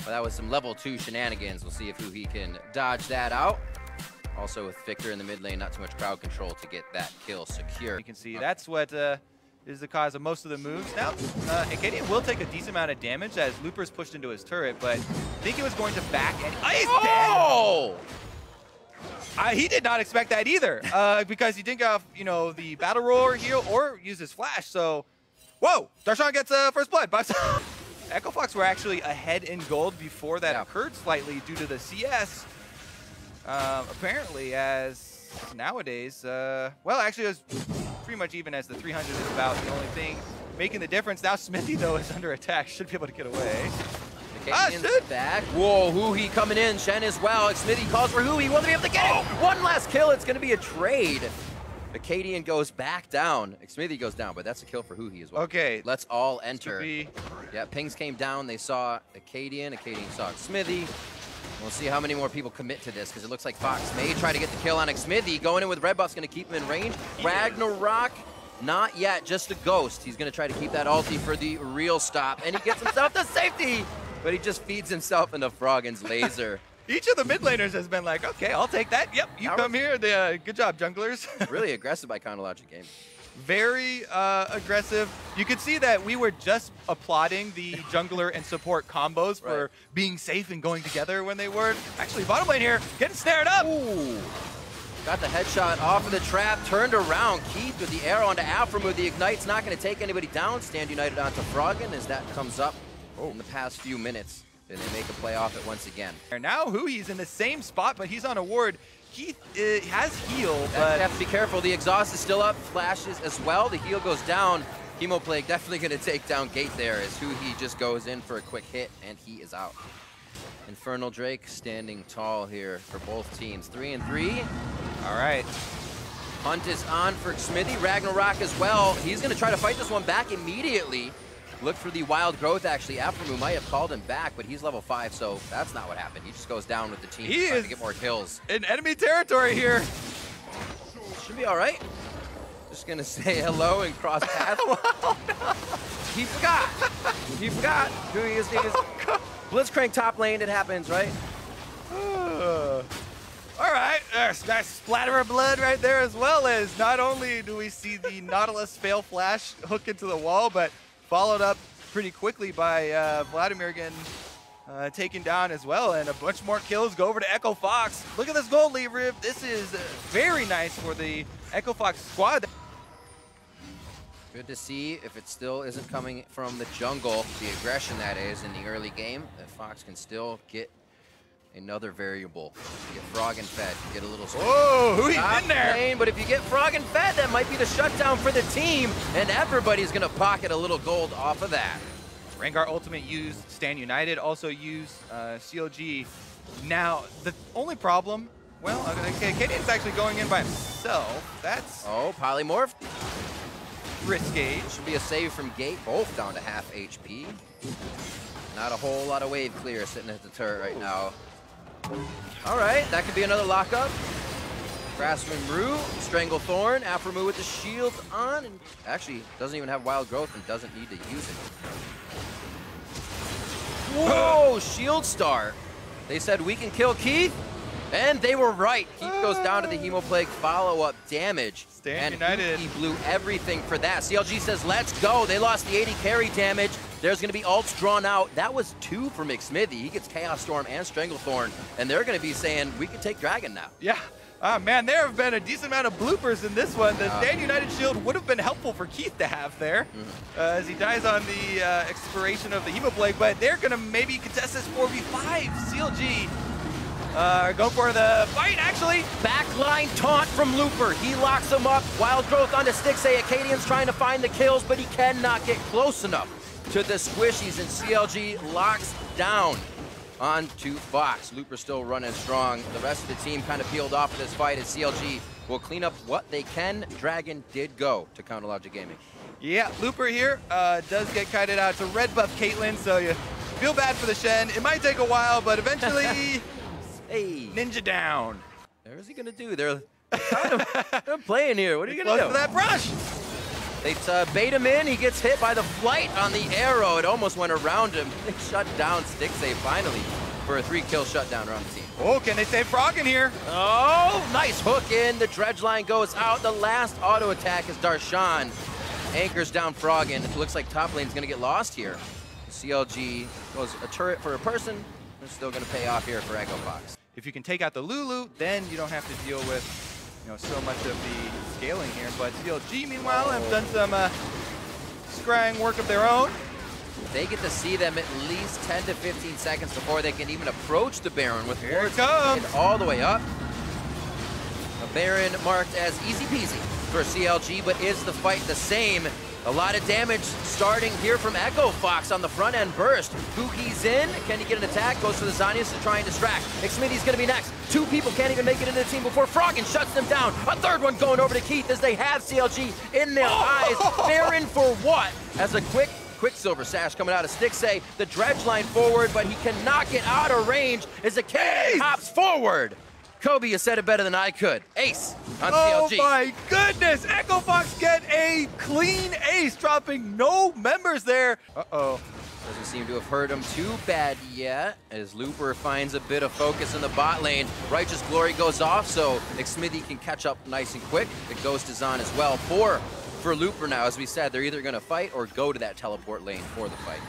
Well, that was some level 2 shenanigans. We'll see if he can dodge that out. Also with Victor in the mid lane, not too much crowd control to get that kill secure. You can see that's what is the cause of most of the moves. Now, Acadian will take a decent amount of damage as Looper's pushed into his turret, but I think he was going to back and he's dead! He did not expect that either, because he didn't get, you know, the battle roar heal or use his flash. So, whoa! Darshan gets first blood. Echo Fox were actually ahead in gold before that occurred slightly due to the CS. Apparently, as nowadays, well, actually, it was pretty much even as the 300 is about the only thing making the difference. Now Smithy, though, is under attack. Should be able to get away. Back. Whoa, Huhi coming in. Shen as well. Smithy calls for Huhi. Will they be able to get it? One last kill. It's going to be a trade. Acadian goes back down. Smithy goes down, but that's a kill for Huhi as well. Okay. Let's all enter. Yeah, pings came down. They saw Acadian. Acadian saw Smithy. We'll see how many more people commit to this, because it looks like Fox may try to get the kill on Smithy. Going in with red buff's going to keep him in range. Ragnarok, not yet, just a ghost. He's going to try to keep that ulti for the real stop, and he gets himself to safety, but he just feeds himself into Froggen's laser. Each of the mid laners has been like, okay, I'll take that. Yep, you come here. Good job, junglers. Really aggressive by CLG Gaming. Very aggressive. You could see that we were just applauding the jungler and support combos for being safe and going together when they were. Actually, bottom lane here, getting snared up. Ooh. Got the headshot off of the trap, turned around. Keith with the arrow onto Alframu. The Ignite's not going to take anybody down. Stand United onto Froggen as that comes up in the past few minutes. And they make a play off it once again. And now Hui's in the same spot, but he's on a ward. Keith has heal, but you have to be careful. The exhaust is still up, flashes as well. The heal goes down. Chemo Plague definitely going to take down Gate there as Huhi just goes in for a quick hit, and he is out. Infernal Drake standing tall here for both teams. 3-3. All right. Hunt is on for Smithy. Ragnarok as well. He's going to try to fight this one back immediately. Look for the wild growth, actually. Alframu might have called him back, but he's level 5, so that's not what happened. He just goes down with the team trying to get more kills. In enemy territory here. Should be all right. Just going to say hello and cross paths. He forgot. He forgot who he is. Blitzcrank top lane, it happens, right? All right, there's that splatter of blood right there, as well as not only do we see the Nautilus fail flash hook into the wall, but followed up pretty quickly by Vladimir getting taken down as well, and a bunch more kills go over to Echo Fox. Look at this gold lever. This is very nice for the Echo Fox squad. Good to see if it still isn't coming from the jungle, the aggression that is in the early game, that Fox can still get another variable. Get Froggen fed, get a little whoa, who he's in there? Lane, but if you get Froggen fed, that might be the shutdown for the team, and everybody's gonna pocket a little gold off of that. Rengar ultimate used, Stand United also used CLG. Now, the only problem, well, okay, Acadian's actually going in by himself. That's polymorph. Risky. Should be a save from Gate, both down to half HP. Not a whole lot of wave clear sitting at the turret right now. All right, that could be another lockup. Grasping Rue, Strangle Thorn, Alframu with the shield on, and actually doesn't even have wild growth and doesn't need to use it. Whoa, Shield Star. They said we can kill Keith, and they were right. Keith goes down to the Hemoplague follow-up damage. Stand United. He blew everything for that. CLG says, let's go. They lost the 80 carry damage. There's going to be ults drawn out. That was 2 for McSmithy. He gets Chaos Storm and Stranglethorn, and they're going to be saying, we can take Dragon now. Yeah. Man, there have been a decent amount of bloopers in this one. The Stand United shield would have been helpful for Keith to have there as he dies on the expiration of the Hemoplague, but they're going to maybe contest this 4v5. CLG go for the fight, actually. Backline taunt from Looper. He locks him up. Wild growth onto Stixxay. Acadian's trying to find the kills, but he cannot get close enough to the squishies, and CLG locks down onto Fox. Looper still running strong. The rest of the team kind of peeled off of this fight as CLG will clean up what they can. Dragon did go to CLG Gaming. Yeah, Looper here does get kited out to red buff Caitlyn, so you feel bad for the Shen. It might take a while, but eventually, hey, ninja down. What is he gonna do? They're kind of playing here. What are you gonna do? For that brush. They bait him in. He gets hit by the flight on the arrow. It almost went around him. They shut down Stixxay finally for a 3-kill shutdown around the team. Oh, can they save Frog in here? Oh, nice hook in. The dredge line goes out. The last auto attack is Darshan. Anchors down Frog in. It looks like top lane's going to get lost here. CLG goes a turret for a person. It's still going to pay off here for Echo Fox. If you can take out the Lulu, then you don't have to deal with, you know, so much of the scaling here. But CLG, meanwhile, have done some scrying work of their own. They get to see them at least 10 to 15 seconds before they can even approach the Baron with here it comes all the way up. A Baron marked as easy peasy for CLG, but is the fight the same? A lot of damage starting here from Echo Fox on the front end burst. Buki's in. Can he get an attack? Goes for the Zhonya's to try and distract. Xmithie's going to be next. 2 people can't even make it into the team before Froggen shuts them down. A third one going over to Keith as they have CLG in their eyes. Baron for what? As a Quicksilver Sash coming out of Stixxay. The dredge line forward, but he cannot get out of range as the King hops forward. Kobe, you said it better than I could. Ace on CLG. Oh my goodness! Echo Fox get a clean ace, dropping no members there. Uh-oh. Doesn't seem to have hurt him too bad yet, as Looper finds a bit of focus in the bot lane. Righteous Glory goes off, so Xmithie can catch up nice and quick. The Ghost is on as well. For Looper now, as we said, they're either going to fight or go to that teleport lane for the fight.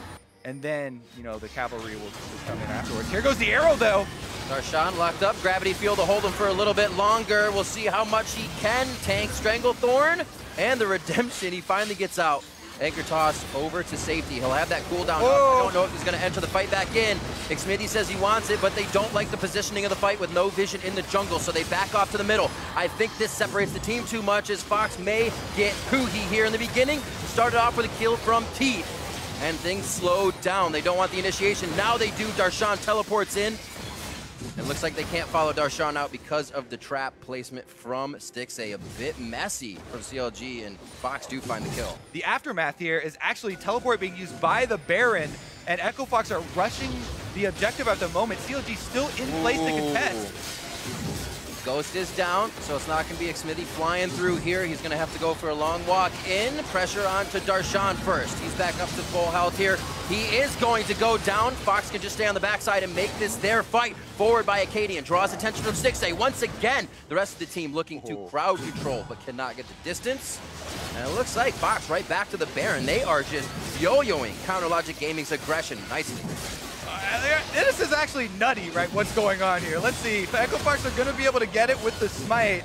And then, you know, the cavalry will come in afterwards. Here goes the arrow, though. Darshan locked up. Gravity Field to hold him for a little bit longer. We'll see how much he can tank. Stranglethorn and the redemption. He finally gets out. Anchor toss over to safety. He'll have that cooldown. I don't know if he's going to enter the fight back in. Xmithie says he wants it, but they don't like the positioning of the fight with no vision in the jungle, so they back off to the middle. I think this separates the team too much, as Fox may get Huhi here in the beginning. Started off with a kill from Teeth, and things slowed down. They don't want the initiation. Now they do. Darshan teleports in. It looks like they can't follow Darshan out because of the trap placement from Stixxay. A bit messy from CLG, and Fox do find the kill. The aftermath here is actually teleport being used by the Baron, and Echo Fox are rushing the objective at the moment. CLG still in place to contest. Ghost is down, so it's not going to be Xmithie flying through here. He's going to have to go for a long walk in. Pressure onto Darshan first. He's back up to full health here. He is going to go down. Fox can just stay on the backside and make this their fight. Forward by Acadian. Draws attention from Stixxay. Once again, the rest of the team looking to crowd control, but cannot get the distance. And it looks like Fox right back to the Baron. They are just yo-yoing Counter Logic Gaming's aggression nicely. This is actually nutty, right, what's going on here. Let's see. The Echo Fox are going to be able to get it with the smite.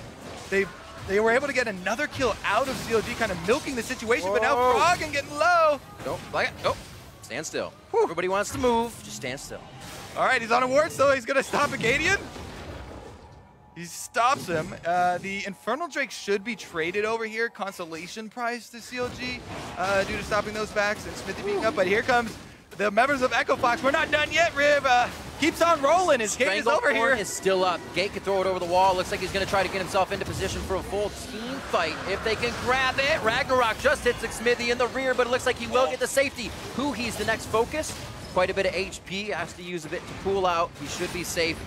They were able to get another kill out of CLG, kind of milking the situation, but now Froggen getting low. Don't like it. Oh, stand still. Whew. Everybody wants to move. Just stand still. All right, he's on a ward, so he's going to stop Acadian. He stops him. The Infernal Drake should be traded over here. Consolation prize to CLG due to stopping those backs and Xmithie being up, but here comes the members of Echo Fox. We're not done yet, Riv. Keeps on rolling. His gate is over here. Is still up. Gate can throw it over the wall. Looks like he's going to try to get himself into position for a full team fight. If they can grab it. Ragnarok just hits Xmithie in the rear, but it looks like he will get the safety. Huhi's the next focus. Quite a bit of HP. Has to use a bit to pull out. He should be safe.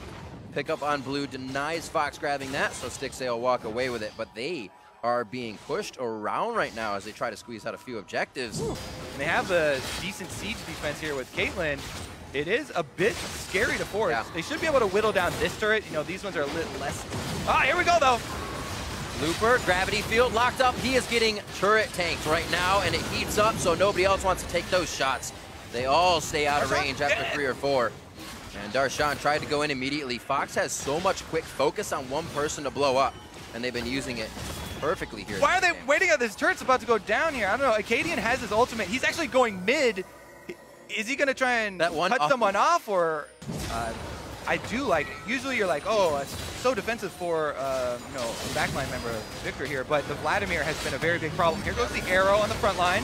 Pick up on blue. Denies Fox grabbing that, so Stixxay will walk away with it. But they are being pushed around right now as they try to squeeze out a few objectives. And they have a decent siege defense here with Caitlyn. It is a bit scary to force. Yeah. They should be able to whittle down this turret. You know, these ones are a little less. Ah, here we go, though. Looper, Gravity Field locked up. He is getting turret tanked right now, and it heats up, so nobody else wants to take those shots. They all stay out of range after 3 or 4. And Darshan tried to go in immediately. Fox has so much quick focus on one person to blow up, and they've been using it perfectly here. Why are they waiting at this turret's about to go down here? I don't know. Acadian has his ultimate. He's actually going mid. Is he going to try and cut someone off, or I do like, usually you're like, oh, it's so defensive for, you know, a backline member, Victor here, but the Vladimir has been a very big problem. Here goes the arrow on the front line.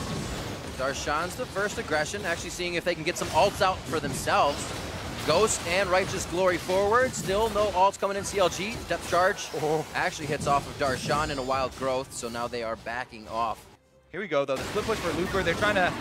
Darshan's the first aggression, actually seeing if they can get some ults out for themselves. Ghost and Righteous Glory forward. Still no ults coming in. CLG. Depth charge actually hits off of Darshan in a wild growth, so now they are backing off. Here we go, though. The split push for Looper. They're trying to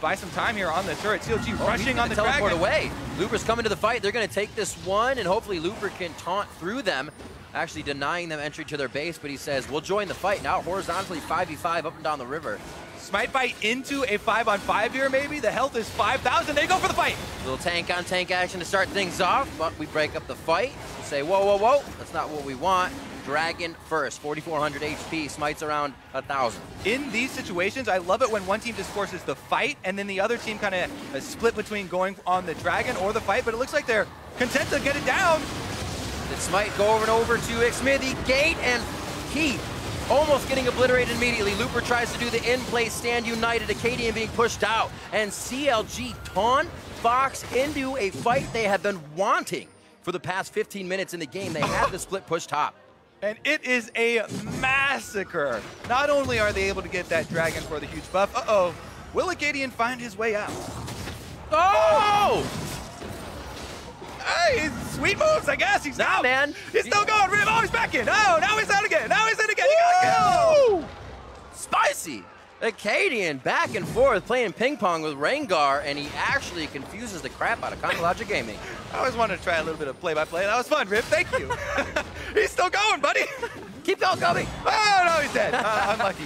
buy some time here on the turret. CLG rushing on the teleport dragon. Away. Looper's coming to the fight. They're going to take this one, and hopefully Looper can taunt through them. actually denying them entry to their base, but he says, we'll join the fight. Now horizontally 5v5 up and down the river. Smite fight into a 5-on-5 here, maybe. The health is 5,000. They go for the fight. Little tank-on-tank action to start things off, but we break up the fight. We say, whoa, whoa, whoa, that's not what we want. Dragon first, 4,400 HP, Smite's around 1,000. In these situations, I love it when one team just forces the fight, and then the other team kind of split between going on the Dragon or the fight, but it looks like they're content to get it down. Did Smite go over and over to Smithy, Gate, and Heat almost getting obliterated immediately. Looper tries to do the in-play stand united, Acadian being pushed out, and CLG taunt Fox into a fight they have been wanting for the past 15 minutes in the game. They had the split push top. And it is a massacre. Not only are they able to get that Dragon for the huge buff, uh-oh, will Acadian find his way out? Oh! Hey, sweet moves, I guess. He's out. Man. He's still going. Oh, he's back in. Oh, now he's out again. Now he's in again. He got a kill. Spicy. Acadian back and forth playing ping pong with Rengar, and he actually confuses the crap out of Chronologic Gaming. I always wanted to try a little bit of play-by-play. That was fun, Rip. Thank you. He's still going, buddy. Keep on coming. Oh, no, he's dead. Unlucky.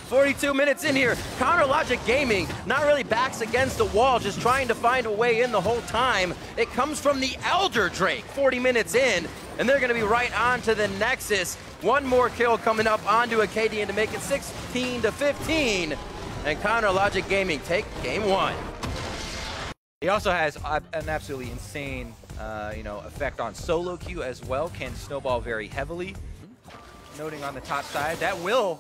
42 minutes in here. Chronologic Gaming not really backs against the wall, just trying to find a way in the whole time. It comes from the Elder Drake 40 minutes in, and they're going to be right on to the Nexus. One more kill coming up onto Acadian to make it 16-15, and Chronologic Gaming take game one. He also has an absolutely insane effect on solo queue as well, can snowball very heavily. Noting on the top side, that will...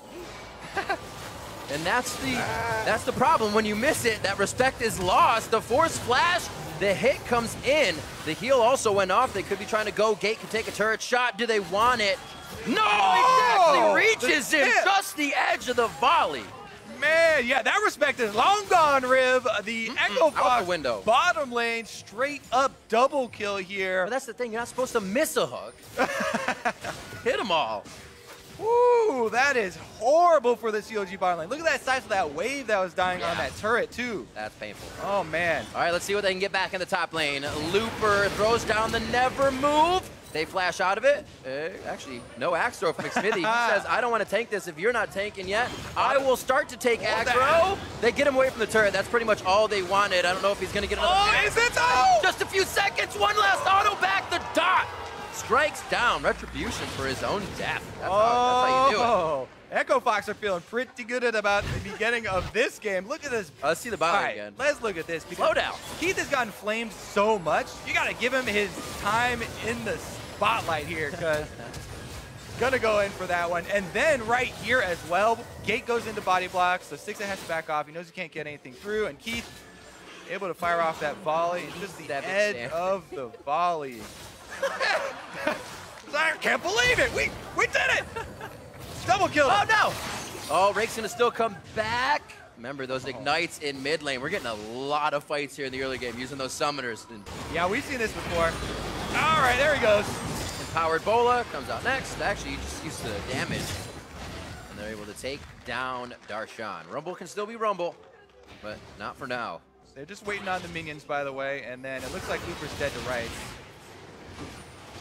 And that's the problem. When you miss it, that respect is lost. The force flash, the hit comes in. The heal also went off. They could be trying to go. Gate can take a turret shot. Do they want it? No, exactly. Reaches him just the edge of the volley. Man, yeah, that respect is long gone, Riv. The Echo Fox out the window. Bottom lane, straight up double kill here. But that's the thing. You're not supposed to miss a hook. Hit them all. Woo, that is horrible for the CLG bottom lane. Look at that size of that wave that was dying on that turret, too. That's painful. Oh, man. All right, let's see what they can get back in the top lane. Looper throws down the never move. They flash out of it. Actually, no axe throw from Smithy. He says, I don't want to tank this if you're not tanking yet. I will start to take aggro. They get him away from the turret. That's pretty much all they wanted. I don't know if he's going to get another. Oh, is it? Oh! Just a few seconds. One last auto back. The dot strikes down. Retribution for his own death. That's how you do it. Echo Fox are feeling pretty good at about the beginning of this game. Look at this. Let's see the bottom again. Let's look at this. Slow down. Keith has gotten flamed so much. You got to give him his time in the spotlight here, because gonna go in for that one. And then right here as well, Gate goes into body blocks, so Sixta has to back off. He knows he can't get anything through, and Keith able to fire off that volley. It's just the edge of the volley. I can't believe it. We did it. Double kill. Oh, no. Oh, Rake's going to still come back. Remember, those ignites in mid lane. We're getting a lot of fights here in the early game using those summoners. Yeah, we've seen this before. All right, there he goes. Empowered Bola comes out next. Actually, just used to the damage. And they're able to take down Darshan. Rumble can still be Rumble, but not for now. They're just waiting on the minions, by the way, and then it looks like Looper's dead to right.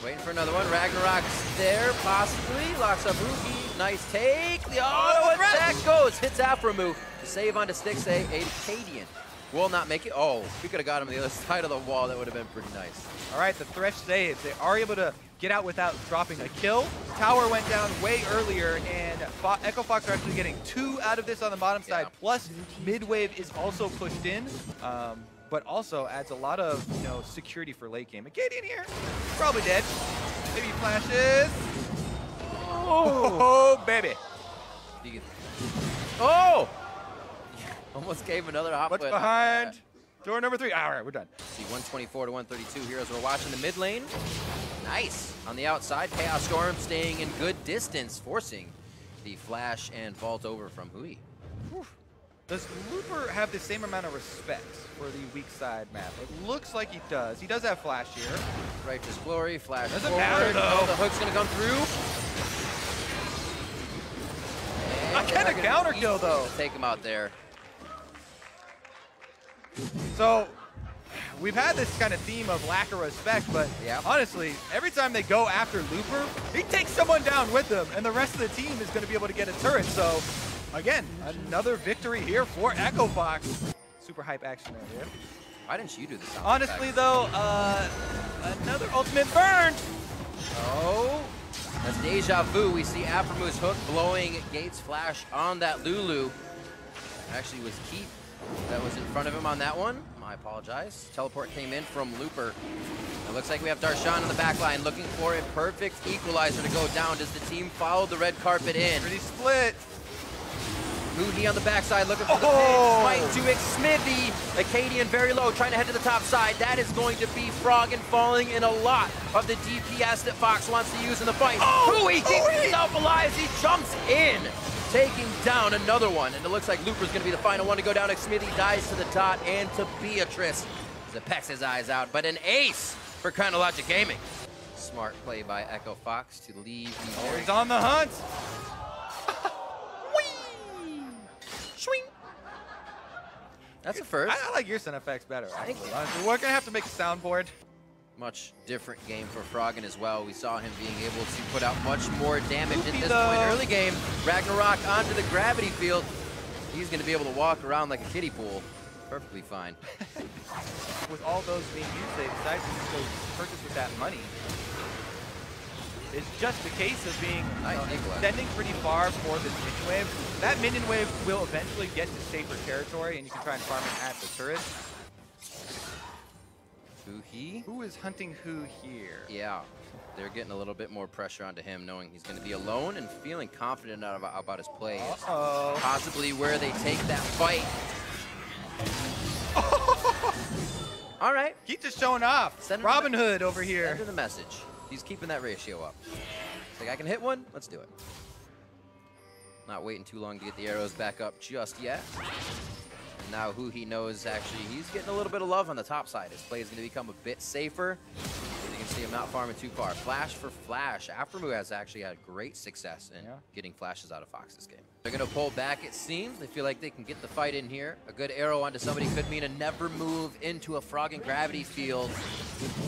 Waiting for another one. Ragnarok's there, possibly. Locks up Ruki. Nice take. The auto attack goes. Hits Aframu. The save onto Styx, a Acadian. Will not make it. Oh, we could have got him on the other side of the wall. That would have been pretty nice. All right, the Thresh saves. They are able to get out without dropping a kill. Tower went down way earlier, and Echo Fox are actually getting 2 out of this on the bottom side. Plus, mid-wave is also pushed in. But also adds a lot of, security for late game. Acadian here, probably dead. Maybe flashes. Oh, baby. Oh! Almost gave another hop. What's behind? Door number 3. All right, we're done. See, 124 to 132 here as we're watching the mid lane. Nice. On the outside, Chaos Storm staying in good distance, forcing the flash and vault over from Hui. Does Looper have the same amount of respect for the weak side map? It looks like he does. He does have flash here. Righteous Glory, flash doesn't forward. matter, though. The hook's going to come through. I get a counter kill, though. Take him out there. So, we've had this kind of theme of lack of respect, but yep. honestly, every time they go after Looper, he takes someone down with them, and the rest of the team is going to be able to get a turret. So, again, another victory here for Echo Fox. Super hype action there, yeah. Why didn't you do this? Honestly, though, another ultimate burn. Oh, that's deja vu. We see Afromoo's hook blowing Gates' flash on that Lulu. Actually, was Keith that was in front of him on that one. I apologize. Teleport came in from Looper. It looks like we have Darshan in the back line looking for a perfect equalizer to go down. Does the team follow the red carpet in? Pretty split. Moody on the backside looking for the pig. Fight to Smithy. Acadian very low, trying to head to the top side. That is going to be Froggen falling in a lot of the DPS that Fox wants to use in the fight. He keeps himself alive. He jumps in, taking down another one. And it looks like Looper's going to be the final one to go down. Smithy dies to the dot and to Beatrice. As it pecks his eyes out, but an ace for Chronologic Gaming. Smart play by Echo Fox to leave. He's on the hunt. That's a first. I like your sound effects better. Honestly, we're gonna have to make a soundboard. Much different game for Froggen as well. We saw him being able to put out much more damage in this point early game. Ragnarok onto the gravity field. He's gonna be able to walk around like a kiddie pool. Perfectly fine. With all those being used, they decided to just go purchase with that money. It's just the case of being extending pretty far for this minion wave. That minion wave will eventually get to safer territory, and you can try and farm it at the turret. Who is hunting who here? Yeah, they're getting a little bit more pressure onto him, knowing he's going to be alone and feeling confident about his plays. Possibly where they take that fight. All right. Keep just showing off. Robin Hood over here. Send him the message. He's keeping that ratio up. It's like, I can hit one, let's do it. Not waiting too long to get the arrows back up just yet. And now who he knows, actually, he's getting a little bit of love on the top side. His play is going to become a bit safer. You can see him not farming too far. Flash for flash. Aftermoo has actually had great success in getting flashes out of Fox this game. They're going to pull back, it seems. They feel like they can get the fight in here. A good arrow onto somebody could mean a never move into a Froggen gravity field.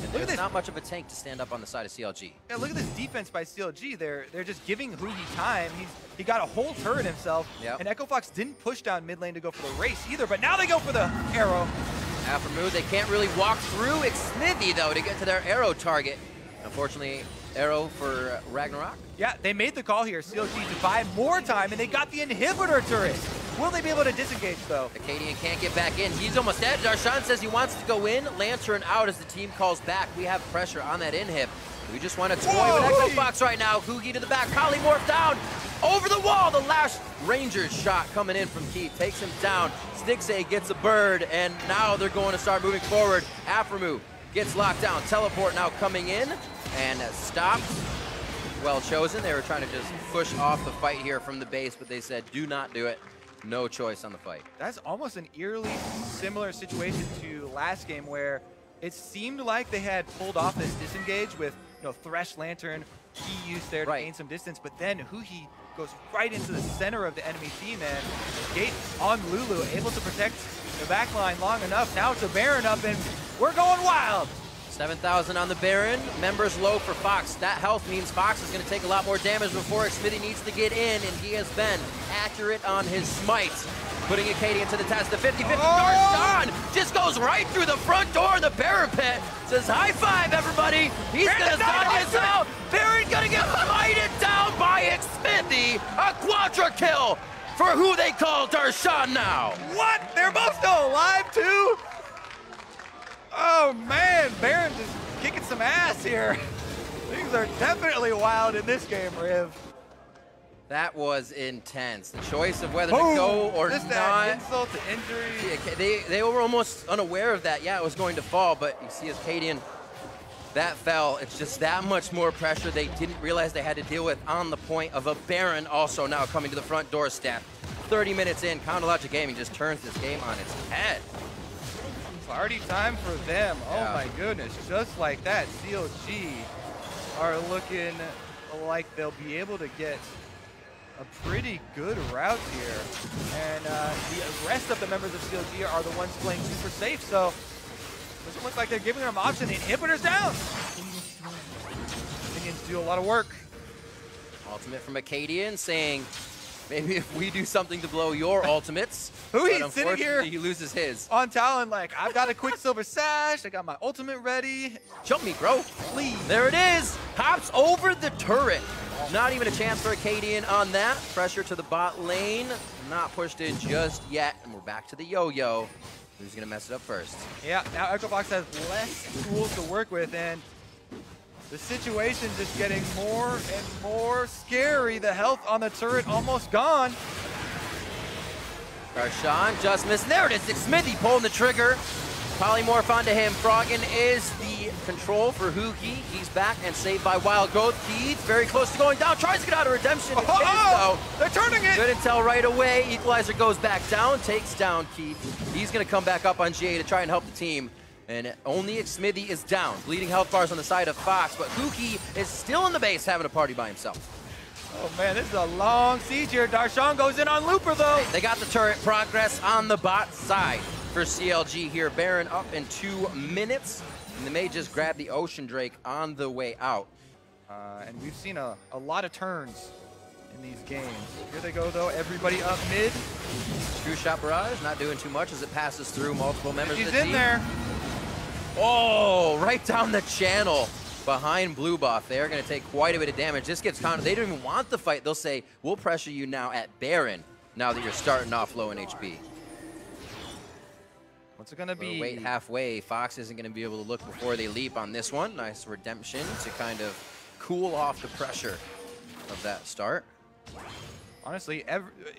And there's not much of a tank to stand up on the side of CLG. Yeah, look at this defense by CLG. They're just giving Huhi time. He got a whole turret himself. And Echo Fox didn't push down mid lane to go for the race either, but now they go for the arrow. Afromoo, they can't really walk through Smithy though to get to their arrow target. Unfortunately, arrow for Ragnarok. Yeah, they made the call here, CLG, to buy more time, and they got the inhibitor turret. Will they be able to disengage, though? Acadian can't get back in. He's almost dead. Darshan says he wants to go in. Lantern out as the team calls back. We have pressure on that inhib. We just want to toy with Echo Fox right now. Hugi to the back. Polymorph down. Over the wall. The last Ranger's shot coming in from Keith. Takes him down. Stixay gets a bird, and now they're going to start moving forward. Afromoo gets locked down. Teleport now coming in and stopped. Well chosen. They were trying to just push off the fight here from the base, but they said do not do it. No choice on the fight. That's almost an eerily similar situation to last game where it seemed like they had pulled off this disengage with Thresh Lantern, key use there to gain some distance, but then Huhi goes right into the center of the enemy team, and Gate on Lulu, able to protect the backline long enough. Now it's a Baron up, and we're going wild. 7,000 on the Baron. Members low for Fox. That health means Fox is going to take a lot more damage before Smithy needs to get in, and he has been accurate on his smites. Putting Acadian to the test. The 50-50 Darshan just goes right through the front door of the Baron pit. Says, high five, everybody. He's going to knock us out. Baron going to get fighted down by Smithy. A quadra kill for who they call Darshan now. What? They're both still alive, too? Oh man, Baron just kicking some ass here. Things are definitely wild in this game, Riv. That was intense. The choice of whether to go or just not. That insult to injury. They were almost unaware of that. Yeah, it was going to fall, but you see Acadian, that fell. It's just that much more pressure they didn't realize they had to deal with on the point of a Baron also now coming to the front doorstep. 30 minutes in, Chronologic Gaming just turns this game on its head. Party time for them. Oh my goodness, just like that, CLG are looking like they'll be able to get a pretty good route here. And the rest of the members of CLG are the ones playing super safe, so Doesn't look like they're giving them option. The inhibitor's down. Minions do a lot of work. Ultimate from Acadian saying, maybe if we do something to blow your ultimates. He's sitting here. He loses his. On Talon, like, I've got a Quicksilver Sash. I got my ultimate ready. Jump me, bro. Please. There it is. Hops over the turret. Not even a chance for Acadian on that. Pressure to the bot lane. Not pushed in just yet. And we're back to the yo-yo. Who's going to mess it up first? Yeah, now EchoFox has less tools to work with, and the situation's just getting more and more scary. The health on the turret almost gone. Darshan just missed. There it is. Smithy pulling the trigger. Polymorph onto him. Froggen is the control for Hoogie. He's back and saved by Wild Growth. Keith very close to going down. Tries to get out of Redemption. They're turning it. Good intel right away. Equalizer goes back down. Takes down Keith. He's going to come back up on GA to try and help the team. And only Smithy is down. Bleeding health bars on the side of Fox, but Hoogie is still in the base having a party by himself. Oh man, this is a long siege here. Darshan goes in on Looper though. They got the turret. Progress on the bot side for CLG here. Baron up in 2 minutes. And they may just grab the Ocean Drake on the way out. And we've seen a lot of turns in these games. Here they go though, everybody up mid. True Shot Barrage not doing too much as it passes through multiple members of the team. He's in there. Oh, right down the channel behind Blue Buff. They are going to take quite a bit of damage. This gets countered. They don't even want the fight. They'll say, we'll pressure you now at Baron now that you're starting off low in HP. What's it going to be? Wait halfway. Fox isn't going to be able to look before they leap on this one. Nice redemption to kind of cool off the pressure of that start. Honestly,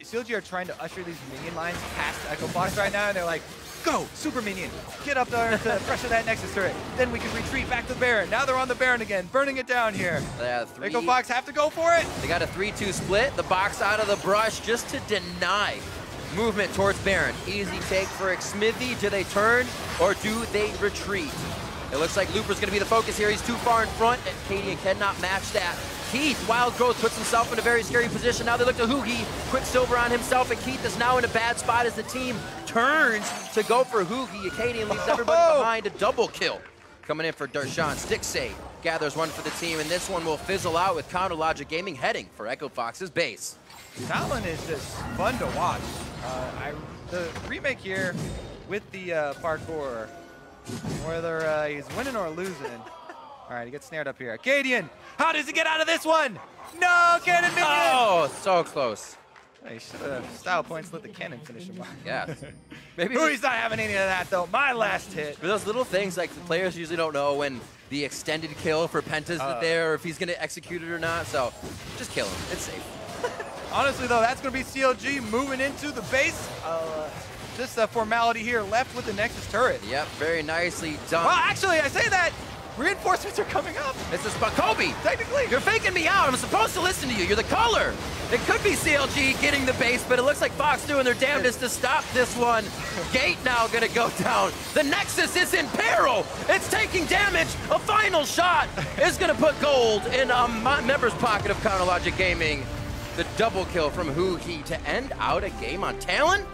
CLG are trying to usher these minion lines past EchoFox right now, and they're like, go, super minion, get up there to pressure that Nexus turret. Then we can retreat back to the Baron. Now they're on the Baron again, burning it down here. EchoFox have to go for it. They got a 3-2 split. The box out of the brush just to deny movement towards Baron. Easy take for Smithy. Do they turn or do they retreat? It looks like Looper's going to be the focus here. He's too far in front, and Acadian cannot match that. Keith, Wild Growth puts himself in a very scary position. Now they look to Hoogie. Quicksilver on himself, and Keith is now in a bad spot as the team turns to go for Hoogie. Acadian leaves everybody behind. A double kill coming in for Darshan. Stick save gathers one for the team, and this one will fizzle out with Counter Logic Gaming heading for EchoFox's base. Talon is just fun to watch. The remake here with the parkour, whether he's winning or losing. All right, he gets snared up here. Acadian, how does he get out of this one? No, cannon minion! Oh, so close. He should have style points, let the cannon finish him off. Yeah. Maybe he's not having any of that though. My last hit. For those little things, like the players usually don't know when the extended kill for Penta's there, or if he's gonna execute it or not. So just kill him. It's safe. Honestly though, that's gonna be CLG moving into the base. Just a formality here left with the Nexus turret. Yep, very nicely done. Well, actually, I say that. Reinforcements are coming up. This is Kobe. Technically. You're faking me out. I'm supposed to listen to you. You're the caller. It could be CLG getting the base, but it looks like Fox doing their damnedest to stop this one. Gate now going to go down. The Nexus is in peril. It's taking damage. A final shot is going to put gold in a member's pocket of Counter Logic Gaming. The double kill from Hoogie to end out a game on Talon.